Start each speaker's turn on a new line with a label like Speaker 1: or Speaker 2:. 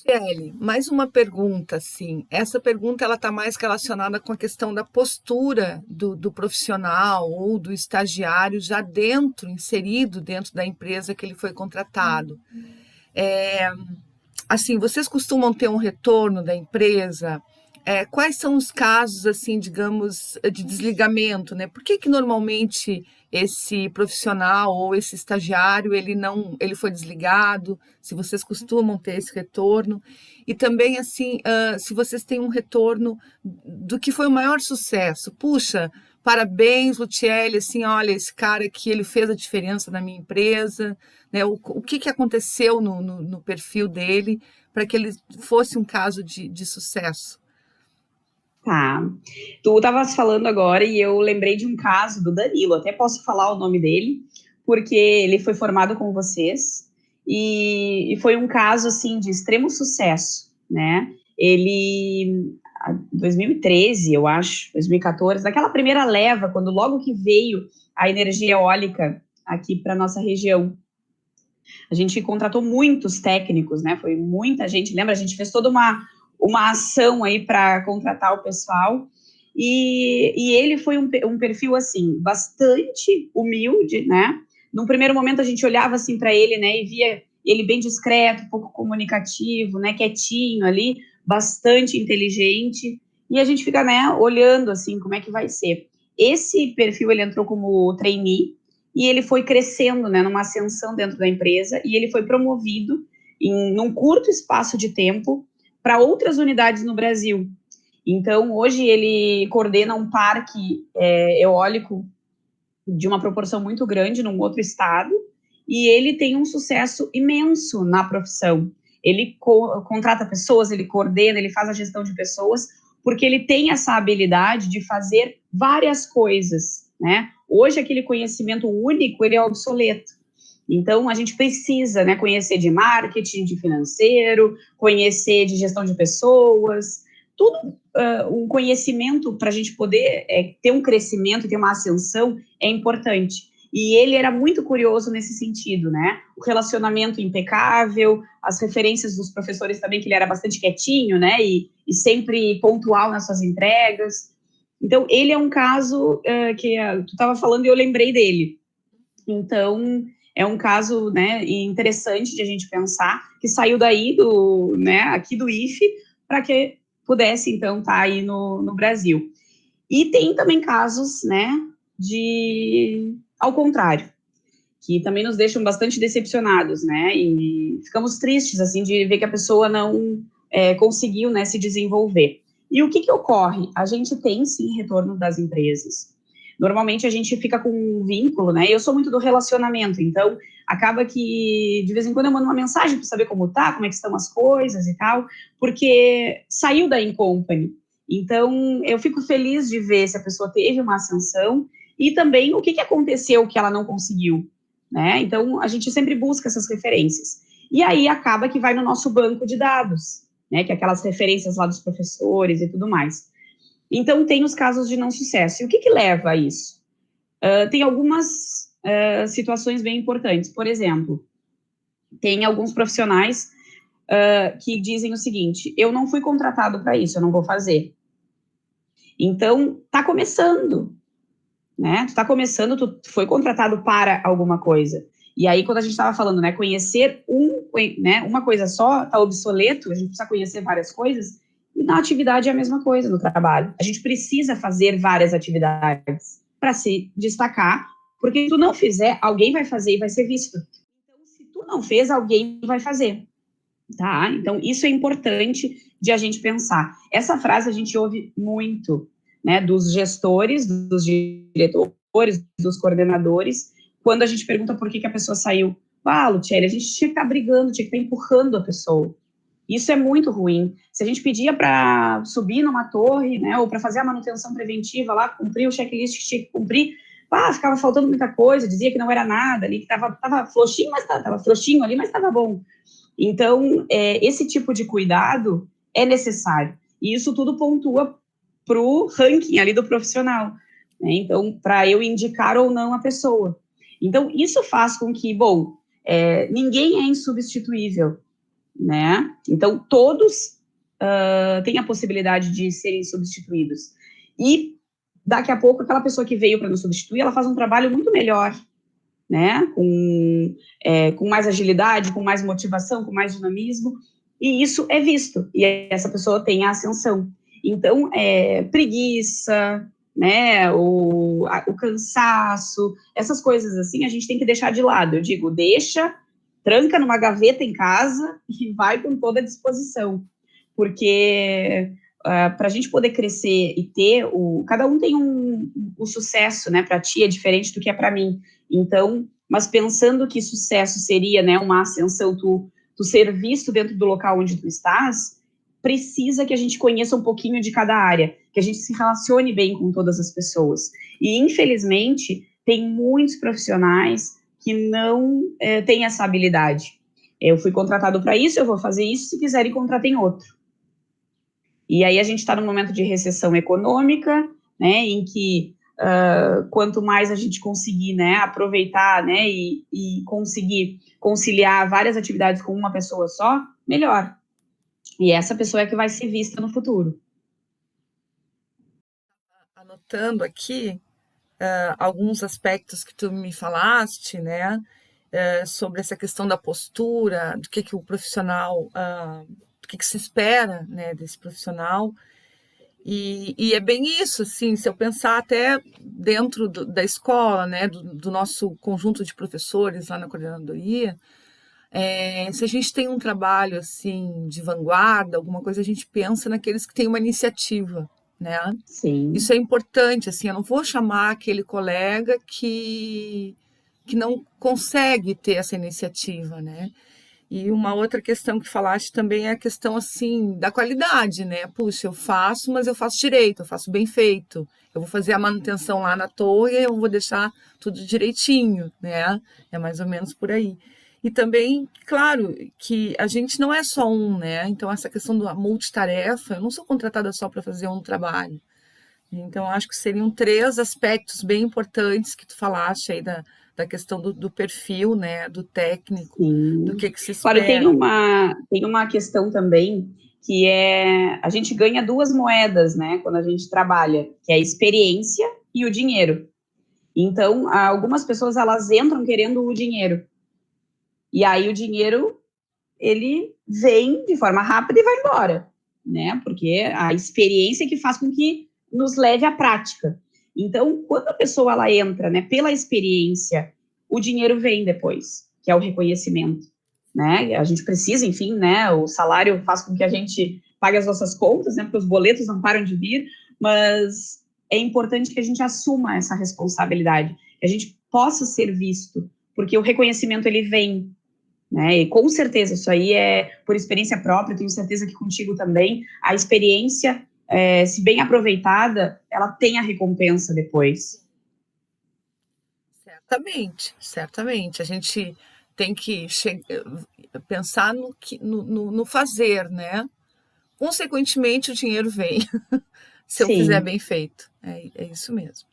Speaker 1: Kelly, mais uma pergunta, assim. Essa pergunta ela está mais relacionada com a questão da postura do profissional ou do estagiário já dentro, inserido dentro da empresa que ele foi contratado. É, assim, vocês costumam ter um retorno da empresa? Quais são os casos, assim, digamos, de desligamento, né? Por que que normalmente esse profissional ou esse estagiário ele foi desligado? Se vocês costumam ter esse retorno e também assim, se vocês têm um retorno do que foi o maior sucesso. Puxa, parabéns, Luciele, assim, olha, esse cara aqui, ele fez a diferença na minha empresa, né? O que que aconteceu no perfil dele para que ele fosse um caso de sucesso?
Speaker 2: Tá. Tu estavas falando agora e eu lembrei de um caso do Danilo. Até posso falar o nome dele, porque ele foi formado com vocês e foi um caso assim de extremo sucesso, né? Ele, 2013, eu acho, 2014, naquela primeira leva, quando logo que veio a energia eólica aqui para nossa região, a gente contratou muitos técnicos, né? Foi muita gente. Lembra? A gente fez toda uma ação aí para contratar o pessoal. E ele foi um perfil, assim, bastante humilde, né? Num primeiro momento, a gente olhava, assim, para ele, né? E via ele bem discreto, pouco comunicativo, né? Quietinho ali, bastante inteligente. E a gente fica, né, olhando, assim, como é que vai ser. Esse perfil, ele entrou como trainee, e ele foi crescendo, né, numa ascensão dentro da empresa, e ele foi promovido num curto espaço de tempo para outras unidades no Brasil. Então, hoje ele coordena um parque eólico de uma proporção muito grande num outro estado, e ele tem um sucesso imenso na profissão. Ele contrata pessoas, ele coordena, ele faz a gestão de pessoas, porque ele tem essa habilidade de fazer várias coisas, né? Hoje, aquele conhecimento único, ele é obsoleto. Então, a gente precisa, né, conhecer de marketing, de financeiro, conhecer de gestão de pessoas, tudo um conhecimento para a gente poder ter um crescimento, ter uma ascensão, é importante. E ele era muito curioso nesse sentido, né? O relacionamento impecável, as referências dos professores também, que ele era bastante quietinho, né? E sempre pontual nas suas entregas. Então, ele é um caso que tu estava falando e eu lembrei dele. Então, é um caso, né, interessante de a gente pensar, que saiu daí né, aqui do IFE, para que pudesse, então, estar aí no Brasil. E tem também casos, né, ao contrário, que também nos deixam bastante decepcionados, né, e ficamos tristes, assim, de ver que a pessoa não conseguiu, né, se desenvolver. E o que ocorre? A gente tem, sim, retorno das empresas. Normalmente a gente fica com um vínculo, né? Eu sou muito do relacionamento, então acaba que de vez em quando eu mando uma mensagem para saber como tá, como é que estão as coisas e tal, porque saiu da Incompany. Então eu fico feliz de ver se a pessoa teve uma ascensão e também o que aconteceu que ela não conseguiu, né? Então a gente sempre busca essas referências. E aí acaba que vai no nosso banco de dados, né? Que é aquelas referências lá dos professores e tudo mais. Então, tem os casos de não sucesso. E o que leva a isso? Tem algumas situações bem importantes. Por exemplo, tem alguns profissionais que dizem o seguinte: eu não fui contratado para isso, eu não vou fazer. Então, está começando, né? Tu está começando, tu foi contratado para alguma coisa. E aí, quando a gente estava falando, né, conhecer uma coisa só está obsoleto, a gente precisa conhecer várias coisas. E na atividade é a mesma coisa no trabalho. A gente precisa fazer várias atividades para se destacar, porque se tu não fizer, alguém vai fazer e vai ser visto. Então, se tu não fez, alguém vai fazer, tá? Então, isso é importante de a gente pensar. Essa frase a gente ouve muito, né, dos gestores, dos diretores, dos coordenadores, quando a gente pergunta por que a pessoa saiu. Ah, Luciele, a gente tinha que estar brigando, tinha que estar empurrando a pessoa. Isso é muito ruim. Se a gente pedia para subir numa torre, né, ou para fazer a manutenção preventiva lá, cumprir o checklist que tinha que cumprir, ficava faltando muita coisa, dizia que não era nada ali, que estava frouxinho, mas estava frouxinho ali, mas estava bom. Então, esse tipo de cuidado é necessário. E isso tudo pontua para o ranking ali do profissional, né? Então, para eu indicar ou não a pessoa. Então, isso faz com que, ninguém é insubstituível, né? Então, todos têm a possibilidade de serem substituídos. E, daqui a pouco, aquela pessoa que veio para nos substituir, ela faz um trabalho muito melhor, né? Com mais agilidade, com mais motivação, com mais dinamismo, e isso é visto, e essa pessoa tem a ascensão. Então, preguiça, né, o cansaço, essas coisas assim, a gente tem que deixar de lado. Eu digo, tranca numa gaveta em casa e vai com toda a disposição, porque para a gente poder crescer e ter cada um tem o sucesso, né, para ti é diferente do que é para mim. Então, mas pensando que sucesso seria, né, uma ascensão, tu ser visto dentro do local onde tu estás, precisa que a gente conheça um pouquinho de cada área, que a gente se relacione bem com todas as pessoas. E, infelizmente, tem muitos profissionais que não têm essa habilidade. Eu fui contratado para isso, eu vou fazer isso, se quiserem, contratem outro. E aí a gente está num momento de recessão econômica, né, em que quanto mais a gente conseguir, né, aproveitar, né, e conseguir conciliar várias atividades com uma pessoa só, melhor. E essa pessoa é que vai ser vista no futuro.
Speaker 1: Anotando aqui alguns aspectos que tu me falaste, né, sobre essa questão da postura, do que o profissional, do que se espera, né, desse profissional. E é bem isso, assim, se eu pensar até dentro da escola, né, do nosso conjunto de professores lá na coordenadoria, se a gente tem um trabalho assim de vanguarda, alguma coisa, a gente pensa naqueles que têm uma iniciativa, né?
Speaker 2: Sim.
Speaker 1: Isso é importante, assim, eu não vou chamar aquele colega que não consegue ter essa iniciativa, né? E uma outra questão que falaste também é a questão, assim, da qualidade, né? Puxa, eu faço, mas eu faço direito, eu faço bem feito. Eu vou fazer a manutenção lá na torre e eu vou deixar tudo direitinho, né? É mais ou menos por aí. E também, claro, que a gente não é só um, né? Então, essa questão da multitarefa, eu não sou contratada só para fazer um trabalho. Então, acho que seriam 3 aspectos bem importantes que tu falaste aí da questão do perfil, né, do técnico, do
Speaker 2: Sim.
Speaker 1: que se
Speaker 2: Claro,
Speaker 1: espera.
Speaker 2: tem uma questão também que a gente ganha 2 moedas, né, quando a gente trabalha, que é a experiência e o dinheiro. Então, algumas pessoas, elas entram querendo o dinheiro. E aí o dinheiro, ele vem de forma rápida e vai embora, né? Porque a experiência que faz com que nos leve à prática. Então, quando a pessoa ela entra, né, pela experiência, o dinheiro vem depois, que é o reconhecimento, né? A gente precisa, enfim, né? O salário faz com que a gente pague as nossas contas, né? Porque os boletos não param de vir, mas é importante que a gente assuma essa responsabilidade, que a gente possa ser visto, porque o reconhecimento ele vem, né? E com certeza, isso aí é por experiência própria, tenho certeza que contigo também, a experiência, se bem aproveitada, ela tem a recompensa depois.
Speaker 1: Certamente, certamente. A gente tem que pensar no fazer, né? Consequentemente, o dinheiro vem, se eu fizer
Speaker 2: Sim.
Speaker 1: bem feito. É isso mesmo.